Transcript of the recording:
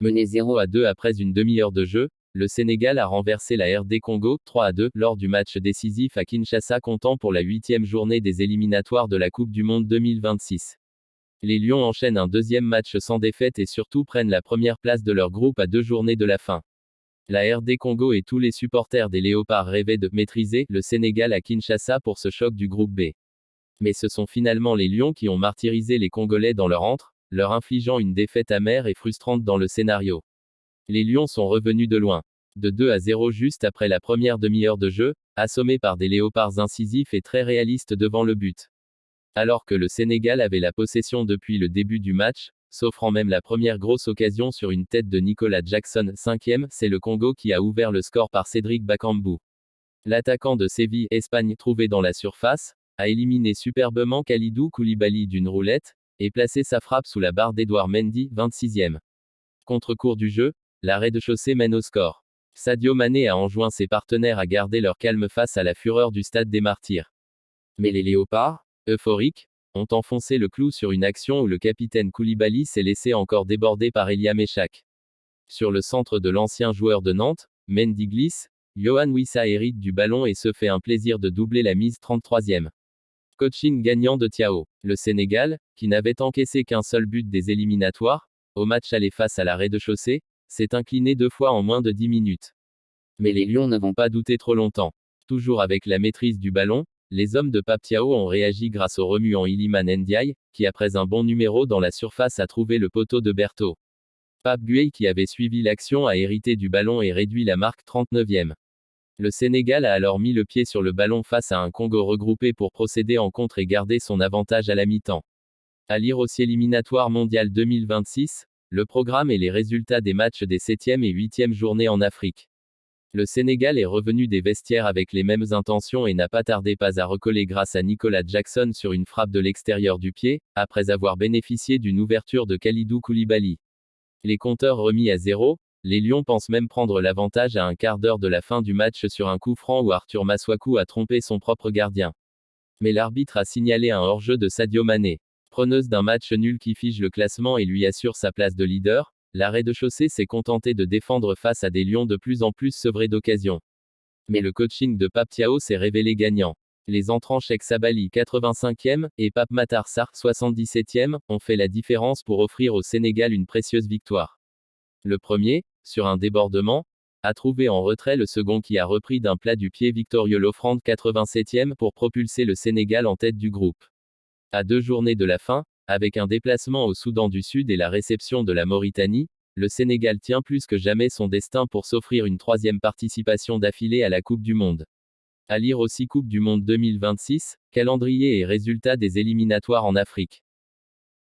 Mené 0-2 après une demi-heure de jeu, le Sénégal a renversé la RD Congo, 3-2, lors du match décisif à Kinshasa comptant pour la 8e journée des éliminatoires de la Coupe du Monde 2026. Les Lions enchaînent un deuxième match sans défaite et surtout prennent la première place de leur groupe à 2 journées de la fin. La RD Congo et tous les supporters des Léopards rêvaient de maîtriser le Sénégal à Kinshasa pour ce choc du groupe B. Mais ce sont finalement les Lions qui ont martyrisé les Congolais dans leur antre, leur infligeant une défaite amère et frustrante dans le scénario. Les Lions sont revenus de loin. De 2-0 juste après la première demi-heure de jeu, assommés par des Léopards incisifs et très réalistes devant le but. Alors que le Sénégal avait la possession depuis le début du match, s'offrant même la première grosse occasion sur une tête de Nicolas Jackson, 5e, c'est le Congo qui a ouvert le score par Cédric Bakambu. L'attaquant de Séville, Espagne, trouvé dans la surface, a éliminé superbement Kalidou Koulibaly d'une roulette, et placé sa frappe sous la barre d'Edouard Mendy, 26e. Contre-cours du jeu, l'arrêt de chaussée mène au score. Sadio Mané a enjoint ses partenaires à garder leur calme face à la fureur du stade des Martyrs. Mais les Léopards, euphoriques, ont enfoncé le clou sur une action où le capitaine Koulibaly s'est laissé encore déborder par Elia Meshak. Sur le centre de l'ancien joueur de Nantes, Mendy glisse, Yohan Wissa hérite du ballon et se fait un plaisir de doubler la mise 33e. Coaching gagnant de Thiaw. Le Sénégal, qui n'avait encaissé qu'un seul but des éliminatoires, au match aller face à la rez-de-chaussée, s'est incliné 2 fois en moins de 10 minutes. Mais les Lions n'avons pas douté trop longtemps. Toujours avec la maîtrise du ballon, les hommes de Pape Thiaw ont réagi grâce au remuant Iliman Ndiaye, qui après un bon numéro dans la surface a trouvé le poteau de Berthaud. Pape Gueye qui avait suivi l'action a hérité du ballon et réduit la marque 39e. Le Sénégal a alors mis le pied sur le ballon face à un Congo regroupé pour procéder en contre et garder son avantage à la mi-temps. À lire aussi éliminatoire mondial 2026, le programme et les résultats des matchs des 7e et 8e journées en Afrique. Le Sénégal est revenu des vestiaires avec les mêmes intentions et n'a pas tardé à recoller grâce à Nicolas Jackson sur une frappe de l'extérieur du pied, après avoir bénéficié d'une ouverture de Kalidou Koulibaly. Les compteurs remis à 0, les Lions pensent même prendre l'avantage à un quart d'heure de la fin du match sur un coup franc où Arthur Massakou a trompé son propre gardien. Mais l'arbitre a signalé un hors-jeu de Sadio Mané. Preneuse d'un match nul qui fige le classement et lui assure sa place de leader, la rez-de-chaussée s'est contenté de défendre face à des Lions de plus en plus sevrés d'occasions. Mais le coaching de Pape Thiaw s'est révélé gagnant. Les entrants Cheikh Sabali 85e et Pape Matar Sarr 77e ont fait la différence pour offrir au Sénégal une précieuse victoire. Le premier, sur un débordement, a trouvé en retrait le second qui a repris d'un plat du pied Victorieux Lofrand 87e pour propulser le Sénégal en tête du groupe. À 2 journées de la fin, avec un déplacement au Soudan du Sud et la réception de la Mauritanie, le Sénégal tient plus que jamais son destin pour s'offrir une 3e participation d'affilée à la Coupe du Monde. À lire aussi Coupe du Monde 2026, calendrier et résultats des éliminatoires en Afrique.